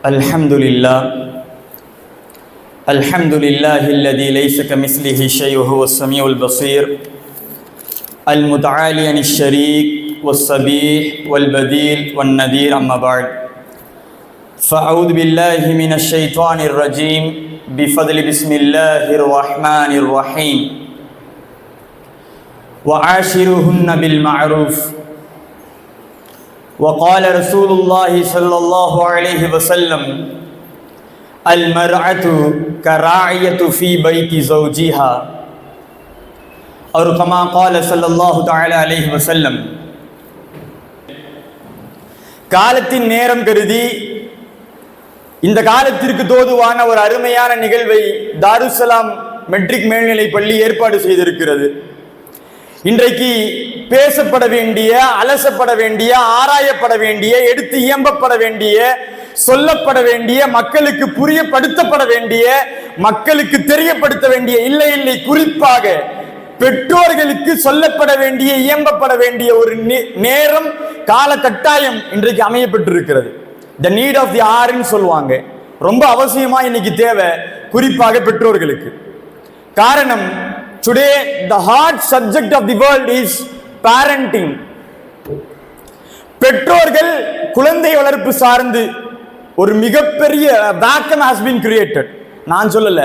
الحمد لله الذي ليس كمثله شيء وهو السميع البصير المتعالي عن الشريك والصبيح والبديل والنذير. أما بعد، فأعوذ بالله من الشيطان الرجيم بفضل بسم الله الرحمن الرحيم. وعاشروهن بالمعروف. وقال رسول الله صلى الله عليه وسلم: المرأة كراعية في بيت زوجها. और कमा قال صلى الله تعالى عليه وسلم. காலத்தின் நேரம் கருதி இந்த காலத்திற்கு தோதுவான ஒரு அருமையான நிகழ்வை தாருஸ்ஸலாம் மெட்ரிக் மேல்நிலை பள்ளி ஏற்பாடு செய்திருக்கிறது. இன்றைக்கு பேசப்பட வேண்டிய, அலசப்பட வேண்டிய, ஆராயப்பட வேண்டிய, எடுத்து இயம்பப்பட வேண்டிய, சொல்லப்பட வேண்டிய, மக்களுக்கு புரியப்படுத்தப்பட வேண்டிய, மக்களுக்கு தெரியப்படுத்த வேண்டிய, இல்லை குறிப்பாக பெற்றோர்களுக்கு சொல்லப்பட வேண்டிய, இயம்பப்பட வேண்டிய ஒரு நேரம், கால கட்டாயம் இன்றைக்கு அமையப்பட்டிருக்கிறது. த நீட் ஆஃப் தி ஆர்ன்னு சொல்லுவாங்க. ரொம்ப அவசியமா இன்னைக்கு தேவை, குறிப்பாக பெற்றோர்களுக்கு. காரணம், today the hard subject of the world is parenting. பெற்றோர்கள் குழந்தை வளர்ப்பு சார்ந்து ஒரு மிகப்பெரிய vacuum has been created. நான் சொல்லல,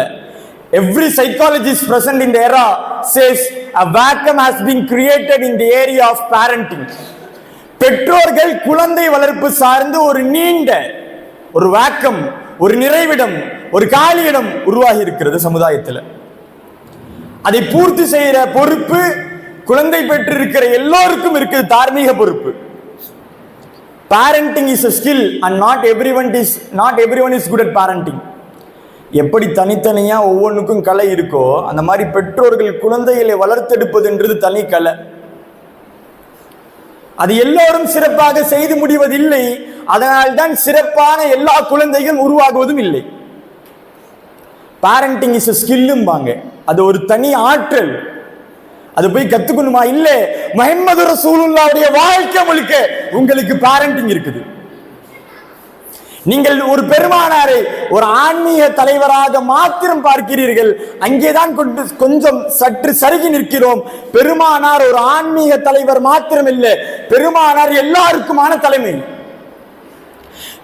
every psychologist present in the era says a vacuum has been created in the area of parenting. பெற்றோர்கள் குழந்தை வளர்ப்பு சார்ந்து ஒரு நீண்ட ஒரு வாக்கம், ஒரு நிறைவிடம், ஒரு காலியிடம் உருவாகி இருக்கிறது சமுதாயத்தில். அதை பூர்த்தி செய்யற பொறுப்பு குழந்தை பெற்றிருக்கிற எல்லோருக்கும் இருக்குது, தார்மீக பொறுப்பு. parenting is a skill and not everyone is good at parenting. எப்படி தனித்தனியா ஒவ்வொன்றுக்கும் கலை இருக்கோ, அந்த மாதிரி பெற்றோர்கள் குழந்தைகளை வளர்த்தெடுப்பதுன்றது தனி கலை. அது எல்லோரும் சிறப்பாக செய்து முடிவதில்லை. அதனால்தான் சிறப்பான எல்லா குழந்தைகளும் உருவாகுவதும் இல்லை. parenting is a skillம்பாங்க. அது ஒரு தனி ஆற்றல். அது போய் கத்துக்கணுமா? இல்ல, முஹம்மது ரசூலுல்லாஹ்வுடைய வாழ்க்கை முழுக்க உங்களுக்கு parenting இருக்குது. நீங்கள் ஒரு பெருமானாரை ஒரு ஆன்மீக தலைவராக மாத்திரம் பார்க்கிறீர்கள், அங்கேதான் கொஞ்சம் சற்று சருகி நிற்கிறோம். பெருமானார் ஒரு ஆன்மீக தலைவர் மாத்திரம் இல்லை, பெருமானார் எல்லாருக்குமான தலைமை,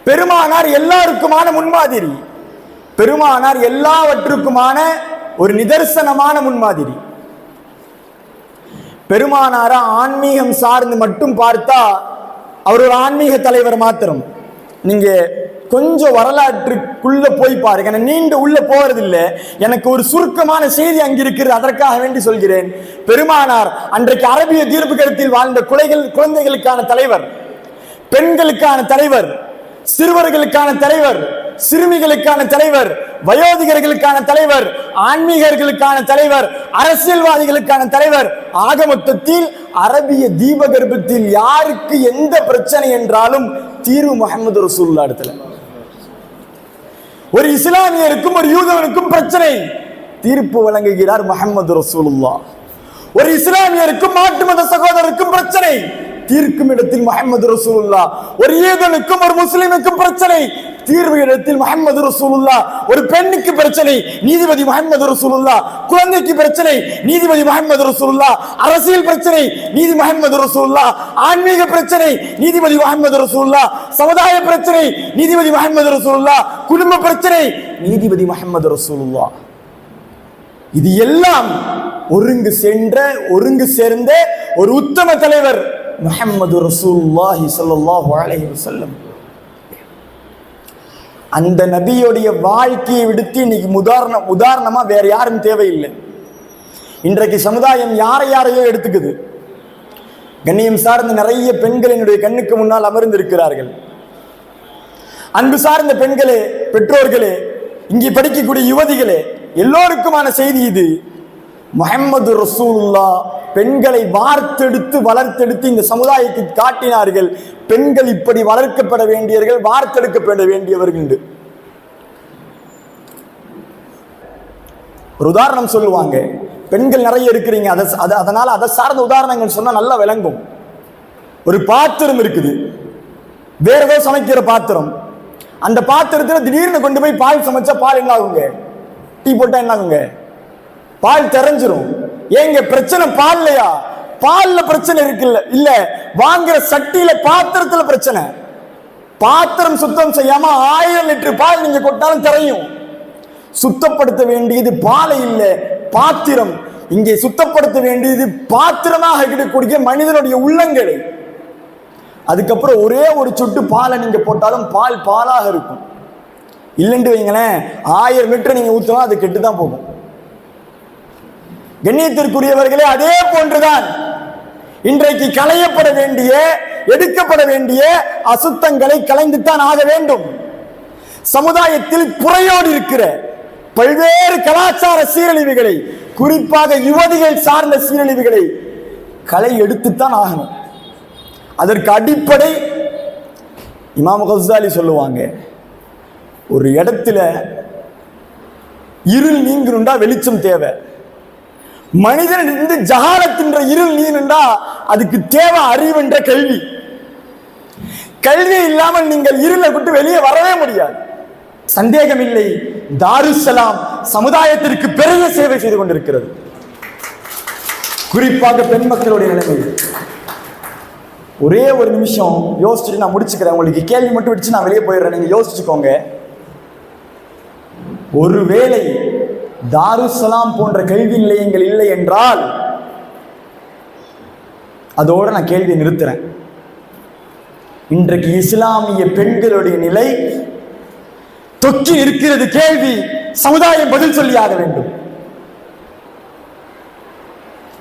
பெருமானார் எல்லாருக்குமான முன்மாதிரி, பெருமானார் எல்லாவற்றுக்குமான ஒரு நிதர்சனமான முன்மாதிரி. பெருமானார ஆன்மீகம் சார்ந்து மட்டும் பார்த்தா அவர் ஒரு ஆன்மீக தலைவர் மாத்திரம். நீங்க கொஞ்சம் வரலாற்றுக்குள்ள போய் பாருங்க. நீண்ட உள்ள போறது இல்லை, எனக்கு ஒரு சுருக்கமான செய்தி அங்கிருக்கிறது, அதற்காக வேண்டி சொல்கிறேன். பெருமானார் அன்றைக்கு அரபிய தீர்ப்புகத்தில் வாழ்ந்த குழந்தைகளுக்கான தலைவர், பெண்களுக்கான தலைவர், சிறுவர்களுக்கான தலைவர், சிறுமிகளுக்கான தலைவர், வயோதிகர்களுக்கான தலைவர், ஆன்மீகர்களுக்கான தலைவர், அரசியல்வாதிகளுக்கான தலைவர். ஆக மொத்தத்தில் அரபிய தீபகற்பத்தில் யாருக்கு எந்த பிரச்சனை என்றாலும் தீர்வு முஹம்மது ரசூலுல்லாஹ் இடத்துல. ஒரு இஸ்லாமியருக்கும் ஒரு யூதனுக்கும் பிரச்சனை, தீர்ப்பு வழங்குகிறார் முஹம்மது ரசூலுல்லாஹ். ஒரு இஸ்லாமியருக்கும் மாற்று மத சகோதரருக்கும் பிரச்சனை, தீர்க்கும் இடத்தில் முஹம்மது ரசூலுல்லாஹ். ஒரு யூதனுக்கும் ஒரு முஸ்லிமுக்கும் பிரச்சனை, தீர்வு இடத்தில் முஹம்மது ரசூலுல்லாஹ். ஒரு பெண்ணுக்கு பிரச்சனை, நீதிபதி முஹம்மது ரசூலுல்லாஹ். குழந்தைக்கு பிரச்சனை, நீதிபதி முஹம்மது ரசூலுல்லாஹ். அரசியல் பிரச்சனை, நீதி முஹம்மது ரசூலுல்லாஹ். ஆன்மீக பிரச்சனை, நீதிபதி முஹம்மது ரசூலுல்லாஹ். சமுதாய பிரச்சனை, நீதிபதி முஹம்மது ரசூலுல்லாஹ். குடும்ப பிரச்சனை, நீதிபதி முஹம்மது ரசூலுல்லாஹ். இது எல்லாம் ஒருங்கு சேர்ந்த ஒரு உத்தம தலைவர் முஹம்மது ரசூலுல்லாஹி ஸல்லல்லாஹு அலைஹி வஸல்லம். அந்த நபியோடைய வாழ்க்கையை விடுத்து இன்னைக்கு உதாரணமா வேற யாரும் தேவையில்லை. இன்றைக்கு சமுதாயம் யாரையோ எடுத்துக்குது. கண்ணியம் சார்ந்த நிறைய பெண்கள் என்னுடைய கண்ணுக்கு முன்னால் அமர்ந்திருக்கிறார்கள். அன்பு சார்ந்த பெண்களே, பெற்றோர்களே, இங்கே படிக்கக்கூடிய யுவதிகளே, எல்லோருக்குமான செய்தி இது. முஹம்மது ரசூலுல்லாஹ் பெண்களை வார்த்தெடுத்து வளர்த்தெடுத்து இந்த சமுதாயத்துக்கு காட்டினார்கள். பெண்கள் இப்படி வளர்க்கப்பட வேண்டியவர்கள், வார்த்தெடுக்கப்பட வேண்டியவர்கள். ஒரு உதாரணம் சொல்லுவாங்க, பெண்கள் நிறைய இருக்கிறீங்க, அதனால அதை சார்ந்த உதாரணங்கள் சொன்னா நல்லா விளங்கும். ஒரு பாத்திரம் இருக்குது, வேற ஏதோ சமைக்கிற பாத்திரம், அந்த பாத்திரத்தில் திடீர்னு கொண்டு போய் பால் சமைச்சா பால் என்ன ஆகுங்க? டீ போட்டா என்ன ஆகுங்க? பால் தெரிஞ்சிரும். ஏங்க பிரச்சனை பால்லையா? பால்ல பிரச்சனை இருக்குல்ல? இல்ல, வாங்குற சட்டியில பாத்திரத்துல பிரச்சனை. பாத்திரம் சுத்தம் செய்யாம 1000 லிட்டர் பால் நீங்க கொட்டாலும் தெரியும். சுத்தப்படுத்த வேண்டியது பாலை இல்ல, பாத்திரம். இங்கே சுத்தப்படுத்த வேண்டியது பாத்திரமாக இருக்கக்கூடிய மனிதனுடைய உள்ளங்களை. அதுக்கப்புறம் ஒரே ஒரு சொட்டு பாலை நீங்க போட்டாலும் பால் பாலாக இருக்கும். இல்லைன்னு வைங்களேன், 1000 லிட்டர் நீங்க ஊத்தலாம், அது கெட்டுதான் போகும். கண்ணியத்திற்குரியவர்களே, அதே போன்றுதான் இன்றைக்கு களையப்பட வேண்டிய, எடுக்கப்பட வேண்டிய அசுத்தங்களை களைந்துத்தான் ஆக வேண்டும். சமுதாயத்தில் புறையோடு இருக்கிற பல்வேறு கலாச்சார சீரழிவுகளை, குறிப்பாக யுவதிகள் சார்ந்த சீரழிவுகளை களை எடுத்துத்தான் ஆகணும். அதற்கு அடிப்படை இமாம் கஸ்ஸாலி சொல்லுவாங்க, ஒரு இடத்துல இருள் நீங்கணுண்டா வெளிச்சம் தேவை. மனிதன் இருந்து ஜஹாலத்தின்ற இருள் நீங்கணுண்டா அதுக்கு தேவை அறிவுன்ற கல்வி. கல்வி இல்லாமல் நீங்கள் இருளை விட்டு வெளியே வரவே முடியாது. சந்தேகம் இல்லை, தாருஸ்ஸலாம் சமுதாயத்திற்கு பெரிய சேவை செய்து கொண்டிருக்கிறது. குறிப்பாக பெண் மக்களுடைய நிலைமை. ஒரே ஒரு நிமிஷம் யோசிச்சுட்டு நான் முடிச்சுக்கிறேன். உங்களுக்கு கேள்வி மட்டும் வச்சு நான் வெளியே போயிடுறேன், நீங்க யோசிச்சுக்கோங்க. ஒருவேளை தாருஸ்ஸலாம் போன்ற கல்வி நிலையங்கள் இல்லை என்றால், அதோட நான் கேள்வியை நிறுத்துறேன். இன்றைக்கு இஸ்லாமிய பெண்களுடைய நிலை தொக்கி இருக்கிறது. கேள்வி சமுதாயம் பதில் சொல்லியாக வேண்டும்.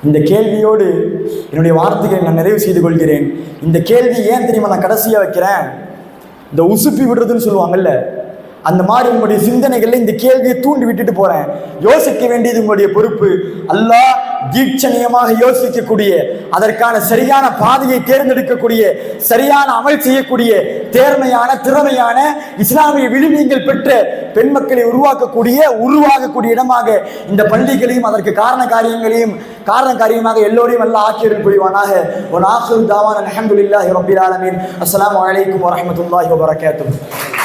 இந்த கேள்வியோடு என்னுடைய வார்த்தைகளை நான் நிறைவு செய்து கொள்கிறேன். இந்த கேள்வி ஏன் தெரியுமா நான் கடைசியா வைக்கிறேன்? இந்த உசுப்பி விடுறதுன்னு சொல்லுவாங்கல்ல, அந்த மாதிரி உங்களுடைய சிந்தனைகள்ல இந்த கேள்வியை தூண்டி விட்டுட்டு போறேன். யோசிக்க வேண்டியது உங்களுடைய பொறுப்பு. அல்லாஹ் தீட்சணியமாக யோசிக்கக்கூடிய, அதற்கான சரியான பாதையை தேர்ந்தெடுக்கக்கூடிய, சரியான அமல் செய்யக்கூடிய, தேர்மையான திறமையான இஸ்லாமிய விழுமியங்கள் பெற்ற பெண் மக்களை உருவாகக்கூடிய இடமாக இந்த பள்ளிகளையும் அதற்கு காரண காரியமாக எல்லோரையும் அல்லாஹ் ஆக்கியருள் புரிவானாக. வ ஆகிரு தாவானா அல்ஹம்துலில்லாஹி ரப்பில் ஆலமீன். அஸ்ஸலாமு அலைக்கும் வரஹ்மத்துல்லாஹி வபரகாத்துஹு.